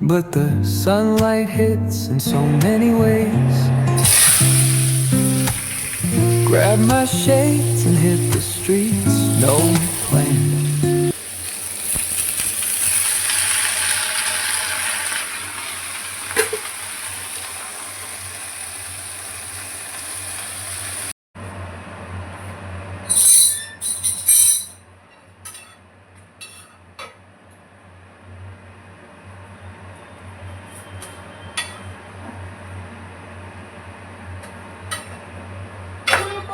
but the sunlight hits in so many ways. Grab my shades and hit the streets, no plan.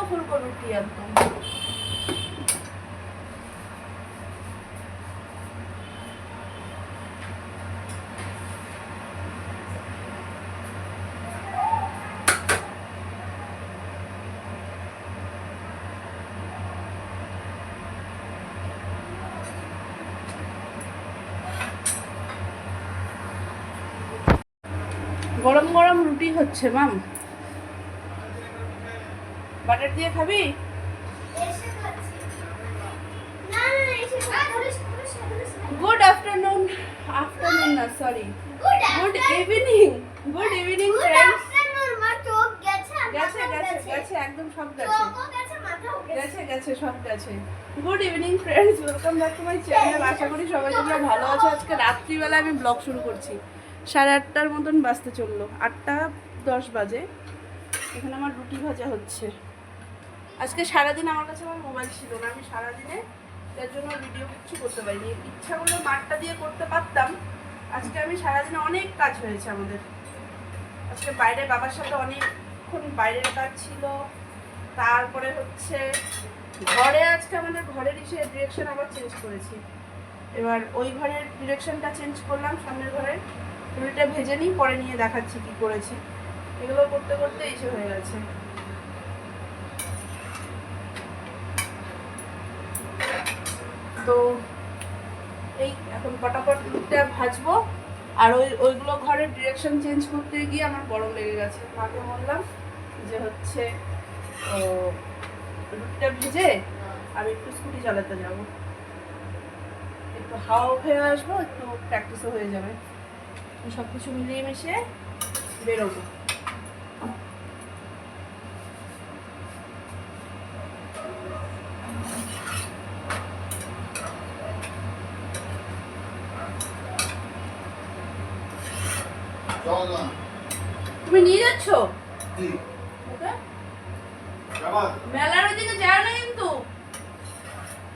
ফুলকো রুটি একদম। গরম গরম রুটি হচ্ছে মাম। বাটার দিয়ে খাবি? গুড আফটারনুন, আফটারনুন না sorry, good evening. Good evening friends. গেছে গেছে গেছে একদম সব গেছে গেছে গেছে সব গেছে। Good evening friends, welcome back to my channel. আশা করি সবাই তোমরা ভালো আছো। আজকে রাত্রিবেলা আমি ব্লগ শুরু করছি। 8:30 মতন বাজতে চললো, 8:10 বাজে। এখানে আমার রুটি ভাজা হচ্ছে। আজকে সারাদিন আমার কাছে আমার মোবাইল ছিল না, আমি সারাদিনে এর জন্য ভিডিও কিছু করতে পারিনি। ইচ্ছা করলে মাঠটা দিয়ে করতে পারতাম। আজকে আমি সারাদিনে অনেক কাজ হয়েছে আমাদের। আজকে বাইরে বাবার সাথে অনেকক্ষণ বাইরের কাজ ছিল। তারপরে হচ্ছে ঘরে আজকে আমাদের ঘরের ডিরেকশন আবার চেঞ্জ করেছি। এবার ওই ঘরের ডিরেকশনটা চেঞ্জ করলাম, সামনের ঘরের রুটিটা ভেজে নিই, পরে নিয়ে দেখাচ্ছি কি করেছি। এগুলো করতে করতে এসে হয়ে গেছে। তো এই এখন পটাপট রুটিটা ভাজবো। আর ওইগুলো ঘরের ডিরেকশন চেঞ্জ করতে গিয়ে আমার গরম লেগে গেছে। মাকে বললাম যে হচ্ছে রুটিটা ভেজে আমি একটু স্কুটি চালাতে যাব, একটু হাওয়া খেয়ে আসবো, একটু প্র্যাকটিসও হয়ে যাবে। সব কিছু মিলিয়ে মিশিয়ে বেরোবো। তুমি নিয়ে যাচ্ছ মেলার ওইদিকে যাও না, কিন্তু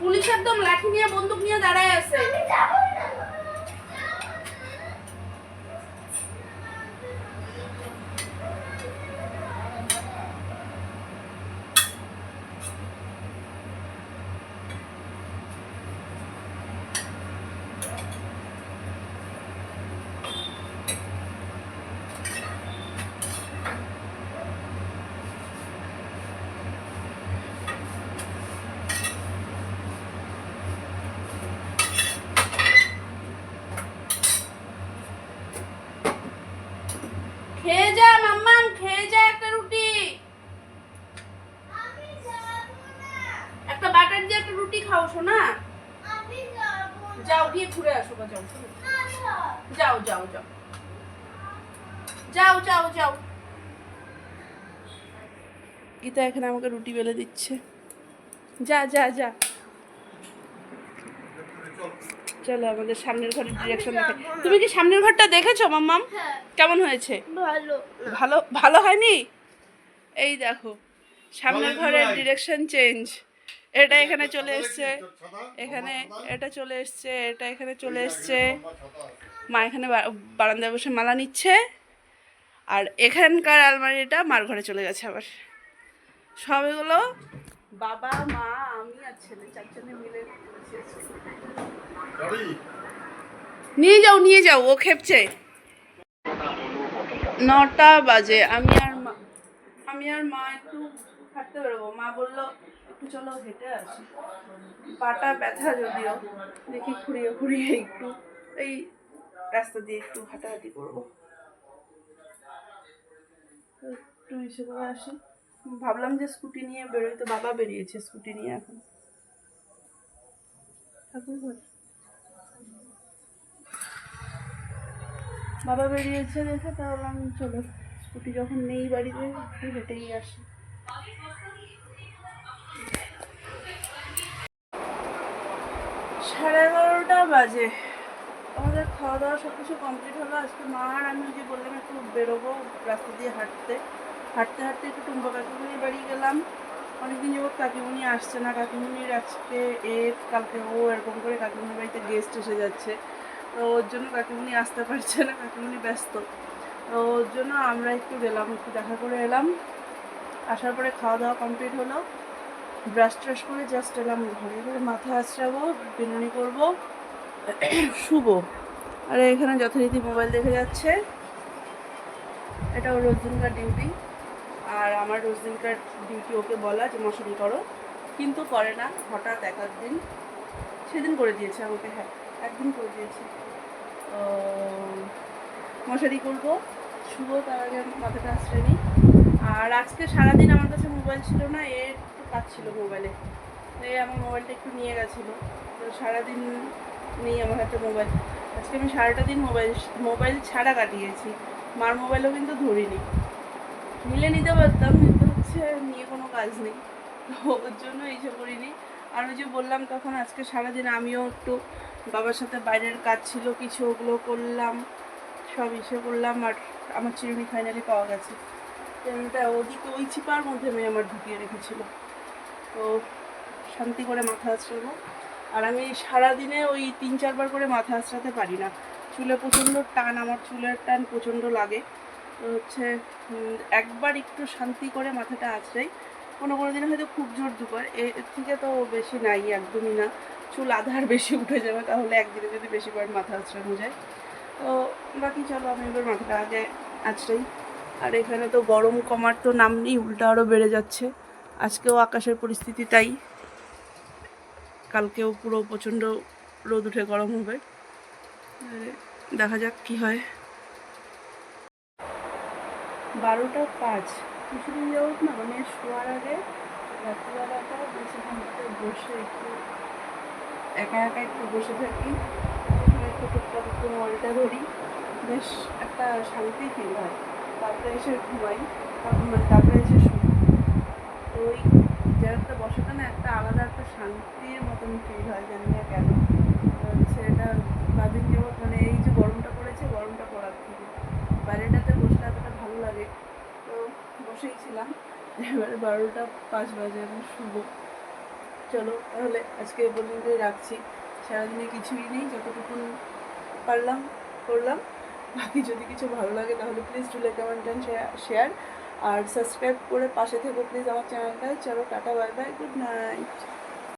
পুলিশ একদম লাঠি নিয়ে বন্দুক নিয়ে দাঁড়ায় আছে। খেয়ে যা মাম্মাম, খেয়ে যা একটা রুটি, একটা বাটার দিয়ে একটা রুটি খাও শোনা। যাও গিয়ে ঘুরে আসো, যাও যাও যাও যাও যাও যাও যাও। গীতা এখানে আমাকে রুটি বেলে দিচ্ছে। যা যা যা, চলো আমাদের সামনের ঘরের ডিরেকশন দেখে। তুমি কি সামনের ঘরটা দেখেছো মাম্মাম? কেমন হয়েছে? ভালো। ভালো ভালো হয়নি? এই দেখো সামনের ঘরের ডিরেকশন চেঞ্জ। এটা এখানে চলে এসছে, এখানে এটা চলে এসছে, এটা এখানে চলে এসছে। মা এখানে বারান্দায় বসে মালা নিচ্ছে। আর এখানকার আলমারিটা মার ঘরে চলে গেছে আবার। সব এগুলো বাবা মা আমি আর ছেলে চারজনে মিলে নিয়ে যাও, নিয়ে যাও, ও খেপছে। 9টা বাজে। আমি আর মা একটু হাঁটতে বেরোবো। মা বললো একটু চলো হেঁটে আসি, পাটা ব্যথা যদিও, দেখি ঘুরিয়ে ঘুরিয়ে একটু এই রাস্তা দিয়ে একটু হাঁটাহাঁটি করবো, একটু ইসে করে আসি। ভাবলাম যে স্কুটি নিয়ে বেরোই, তো বাবা বেরিয়েছে স্কুটি নিয়ে। এখন ঠাকুর ঘর বাবা বেরিয়েছে দেখে তা বললাম চলো স্কুটি যখন নেই বাড়িতে একটু হেঁটেই আসি। সাড়ে 11টা বাজে, আমাদের খাওয়া দাওয়া সব কিছু কমপ্লিট হলো। আজকে মা আর আমি যে বললাম একটু বেরোবো রাস্তা দিয়ে হাঁটতে হাঁটতে হাঁটতে একটু টুম্পা কাকিমুনির বাড়ি গেলাম। অনেকদিন যাবত কাকিমুনি আসছে না, কাকিমুনির আজকে কালকে ও এরকম করে কাকিমুনির বাড়িতে গেস্ট এসে যাচ্ছে, তো ওর জন্য কাকিমুনি আসতে পারছে না, কাকিমুনি ব্যস্ত। তো ওর জন্য আমরা একটু গেলাম, একটু দেখা করে এলাম। আসার পরে খাওয়া দাওয়া কমপ্লিট হলো, ব্রাশ ট্রাশ করে জাস্ট এলাম ঘরে, করে মাথা আঁচড়াবো, বিনুনি করবো, শুবো। আর এখানে যথারীতি মোবাইল দেখে যাচ্ছে। এটা ওর রোজ দিনকার ডিউটি, আর আমার রোজ দিনকার ডিউটি ওকে বলা যে মশারি করো, কিন্তু করে না। হঠাৎ এক দিন, সেদিন করে দিয়েছে আমাকে, হ্যাঁ একদিন করে দিয়েছে। মশারি করবো, শুবো, তার আগে মাথাটা আশ্রয় নিই। আর আজকে সারাদিন আমার কাছে মোবাইল ছিল না, এর একটু কাজ ছিল মোবাইলে, আমার মোবাইলটা একটু নিয়ে গেছিলো, তো সারাদিন নেই আমার হাতে মোবাইল। আজকে আমি সারাটা দিন মোবাইল ছাড়া কাটিয়েছি। মার মোবাইলও কিন্তু ধরিনি, নিলে নিতে পারতাম, কিন্তু হচ্ছে নিয়ে কোনো কাজ নেই, ওর জন্য এইসব করিনি। আর ওই যে বললাম তখন আজকে সারাদিন আমিও একটু বাবার সাথে বাইরের কাজ ছিল কিছু, ওগুলো করলাম, সব করলাম। আর আমার চিরুনি ফাইনালি পাওয়া গেছে, চিরুনিটা ওদিকে ওই চিপার মধ্যে মেয়ে আমার ঢুকিয়ে রেখেছিল। তো শান্তি করে মাথা আঁচড়াবো। আর আমি সারাদিনে ওই 3-4 বার করে মাথা আঁচড়াতে পারি না, চুলে প্রচণ্ড টান, আমার চুলের টান প্রচণ্ড লাগে। তো হচ্ছে একবার একটু শান্তি করে মাথাটা আঁচড়াই, কোনো দিনে হয়তো খুব জোর দুবার, এর থেকে তো বেশি নাই, একদমই না। চুল আধার বেশি উঠে যাবে তাহলে একদিনে যদি বেশিবার মাথা আঁচড়ানো যায়। তো বাকি চলো আমি এবার মাথাটা আগে আঁচড়াই। আর এখানে তো গরম কমার তো নাম নেই, উল্টা আরও বেড়ে যাচ্ছে। আজকেও আকাশের পরিস্থিতি তাই, কালকেও পুরো প্রচণ্ড রোদ উঠে গরম হবে, দেখা যাক কি হয়। 12টা 5, কিছুদিন যাবত না, মানে শোয়ার আগে রাত্রিবেলাটা বেশিক্ষণটাতে বসে একটু একা একা একটু বসে থাকি, একটু টুকটাক একটু মোবাইলটা ধরি, বেশ একটা শান্তি ফিল হয়। তারপরে এসে ঘুমাই, তারপরে এসে শুই। তো ওই জায়গাটা বসাটা না একটা আলাদা একটা শান্তির মতন ফিল হয়, জানি না কেন। হচ্ছে এটা কদিন যাবত, মানে এই যে গরমটা পড়েছে, গরমটা পড়ার থেকে বাইরেটাতে বসলে এতটা ভালো লাগে। তো বসেই ছিলাম, এবারে 12টা 5 বাজে, আমি শুবো। চলো তাহলে আজকে এ পর্যন্তই রাখছি। সারাদিনে কিছুই নেই, যতটুকু পারলাম করলাম। বাকি যদি কিছু ভালো লাগে তাহলে please do like, comment and share, আর সাবস্ক্রাইব করে পাশে থেকো প্লিজ আমার চ্যানেলটায়। চলো tata, bye bye, good night.